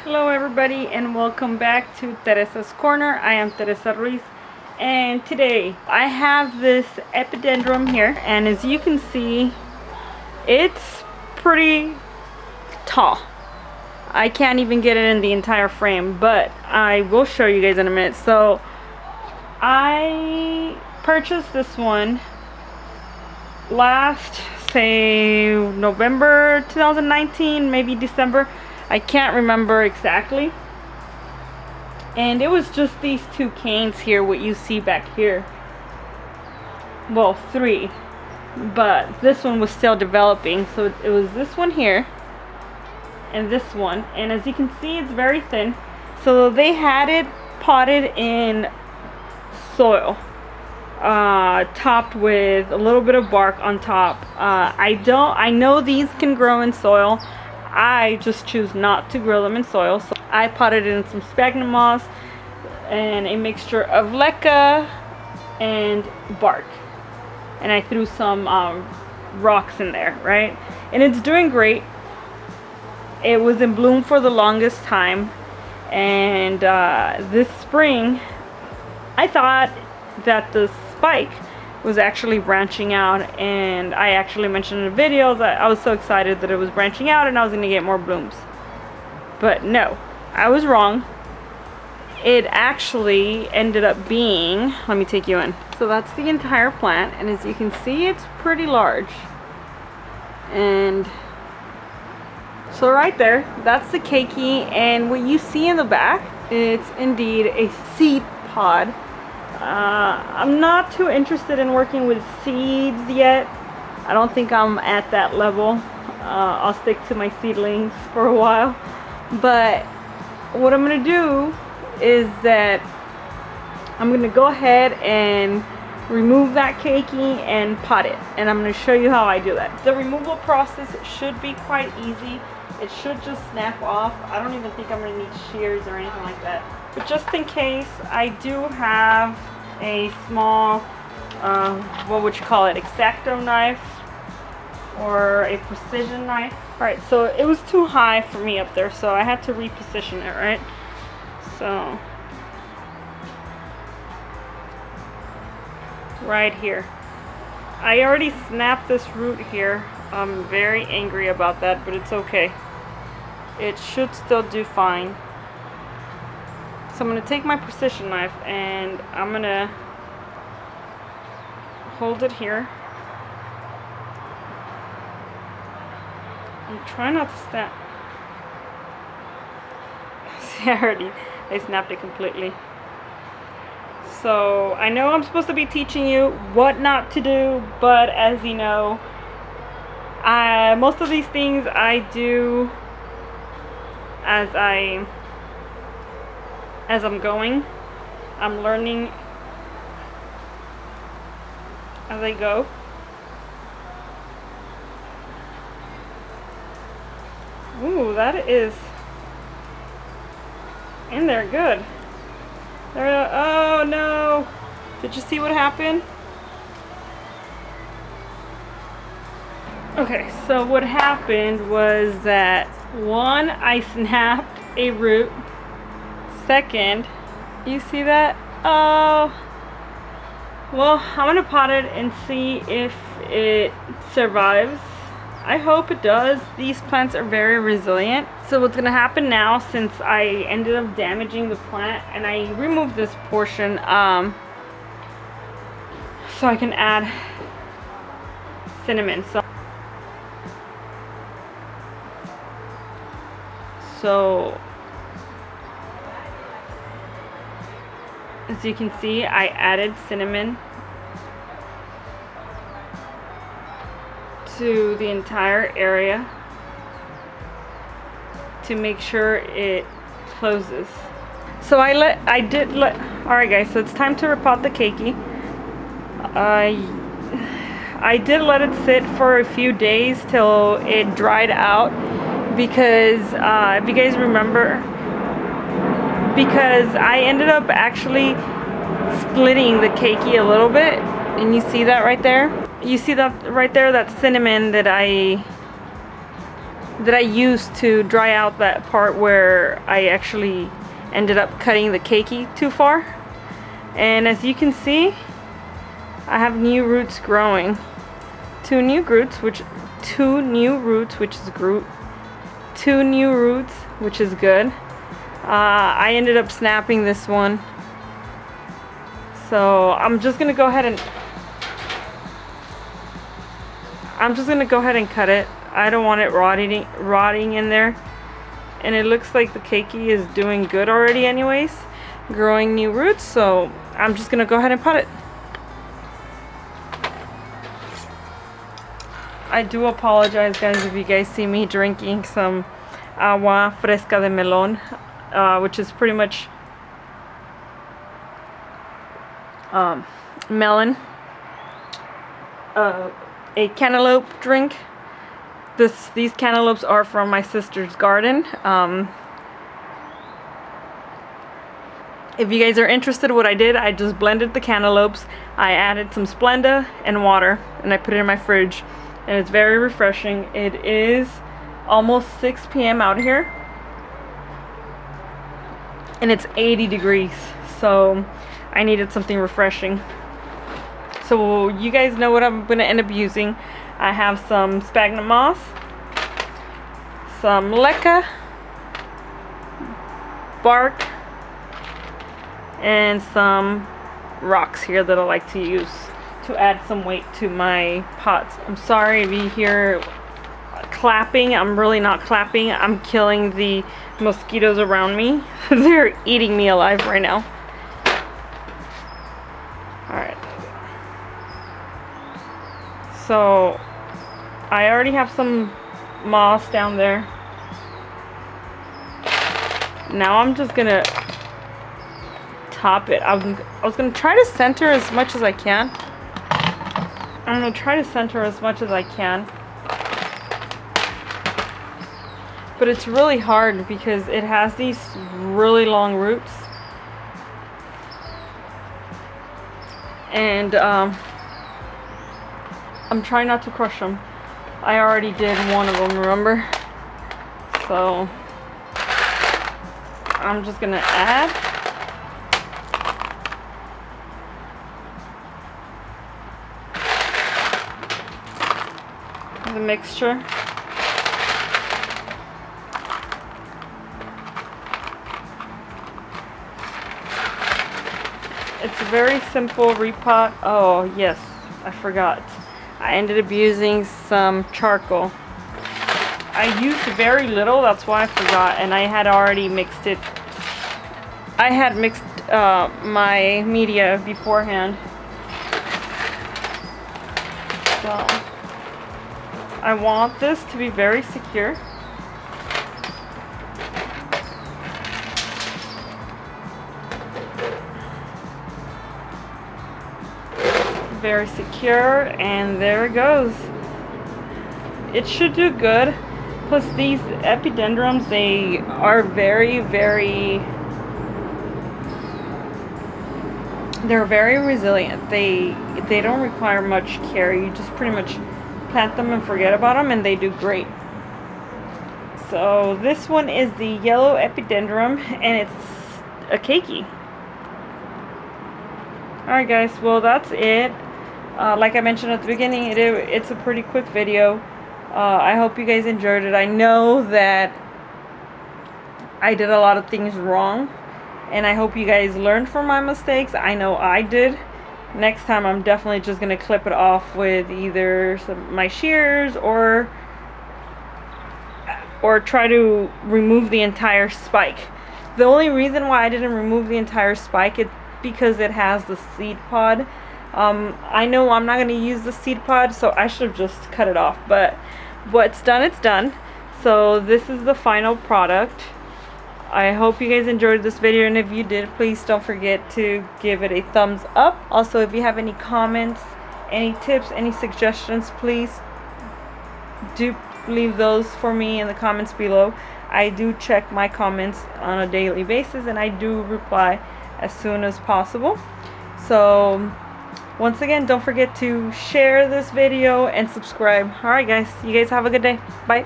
Hello everybody and welcome back to Teresa's Corner. I am Teresa Ruiz and today I have this Epidendrum here, and as you can see it's pretty tall. I can't even get it in the entire frame, but I will show you guys in a minute. So I purchased this one last, say, November 2019, maybe December. I can't remember exactly. And it was just these two canes here, what you see back here. Well, three. But this one was still developing. So it was this one here. And this one. And as you can see, it's very thin. So they had it potted in soil. Topped with a little bit of bark on top. I know these can grow in soil. I just choose not to grow them in soil, so I potted in some sphagnum moss and a mixture of leca and bark, and I threw some rocks in there, right? And it's doing great. It was in bloom for the longest time, and this spring I thought that the spike was actually branching out, and I actually mentioned in the video that I was so excited that it was branching out and I was going to get more blooms. But no, I was wrong. It actually ended up being, let me take you in. So that's the entire plant, and as you can see, it's pretty large. And so right there, that's the keiki, and what you see in the back, it's indeed a seed pod. I'm not too interested in working with seeds yet. I don't think I'm at that level. I'll stick to my seedlings for a while. But what I'm going to do is that I'm going to go ahead and remove that keiki and pot it. And I'm going to show you how I do that. The removal process should be quite easy. It should just snap off. I don't even think I'm going to need shears or anything like that. But just in case, I do have a small, what would you call it, X-Acto knife or a precision knife. Alright, so it was too high for me up there, so I had to reposition it, right? So, right here. I already snapped this root here. I'm very angry about that, but it's okay. It should still do fine. So I'm going to take my precision knife and I'm going to hold it here. I'm trying not to snap. See, I snapped it completely. So I know I'm supposed to be teaching you what not to do, but as you know, most of these things I do as I'm going. I'm learning as I go. Ooh, that is in there good. There, oh no! Did you see what happened? Okay, so what happened was that one, I snapped a root. Second, you see that? Oh, well, I'm gonna pot it and see if it survives. I hope it does. These plants are very resilient. So what's gonna happen now, since I ended up damaging the plant, and I removed this portion so I can add cinnamon. So as you can see, I added cinnamon to the entire area to make sure it closes. So alright guys, so it's time to repot the keiki. I did let it sit for a few days till it dried out, because if you guys remember, because I ended up actually splitting the keiki a little bit, and you see that right there? You see that right there, that cinnamon that I that I used to dry out that part where I actually ended up cutting the keiki too far. And as you can see, I have new roots growing. Two new roots, which is good. I ended up snapping this one, so I'm just gonna go ahead and cut it. I don't want it rotting in there. And it looks like the keiki is doing good already anyways, growing new roots, so I'm just gonna go ahead and pot it. I do apologize, guys, if you guys see me drinking some agua fresca de melón, which is pretty much melon, a cantaloupe drink. These cantaloupes are from my sister's garden. If you guys are interested in what I did, I just blended the cantaloupes, I added some Splenda and water, and I put it in my fridge, and it's very refreshing. It is almost 6 p.m. out here, and it's 80 degrees, so I needed something refreshing. So you guys know what I'm going to end up using. I have some sphagnum moss, some leca bark, and some rocks here that I like to use to add some weight to my pots. I'm sorry if you hear clapping. I'm really not clapping. I'm killing the mosquitoes around me. They're eating me alive right now. Alright. So I already have some moss down there. Now I'm just gonna top it. I was gonna try to center as much as I can. I'm gonna try to center as much as I can. But it's really hard because it has these really long roots. And I'm trying not to crush them. I already did one of them, remember? So I'm just gonna add the mixture. It's a very simple repot. Oh yes, I forgot. I ended up using some charcoal. I used very little, that's why I forgot, and I had already mixed it. I had mixed my media beforehand. So I want this to be very secure. Very secure, and there it goes. It should do good. Plus these epidendrums, they are they're very resilient. They don't require much care. You just pretty much plant them and forget about them, and they do great. So this one is the yellow epidendrum, and it's a keiki. Alright guys, well that's it. Like I mentioned at the beginning, it's a pretty quick video. I hope you guys enjoyed it. I know that I did a lot of things wrong, and I hope you guys learned from my mistakes. I know I did. Next time I'm definitely just going to clip it off with either my shears or try to remove the entire spike. The only reason why I didn't remove the entire spike is because it has the seed pod. I know I'm not going to use the seed pod, so I should have just cut it off, but what's done, it's done. So this is the final product. I hope you guys enjoyed this video, and if you did, please don't forget to give it a thumbs up. Also, if you have any comments, any tips, any suggestions, please do leave those for me in the comments below. I do check my comments on a daily basis, and I do reply as soon as possible. So once again, don't forget to share this video and subscribe. Alright guys, you guys have a good day. Bye.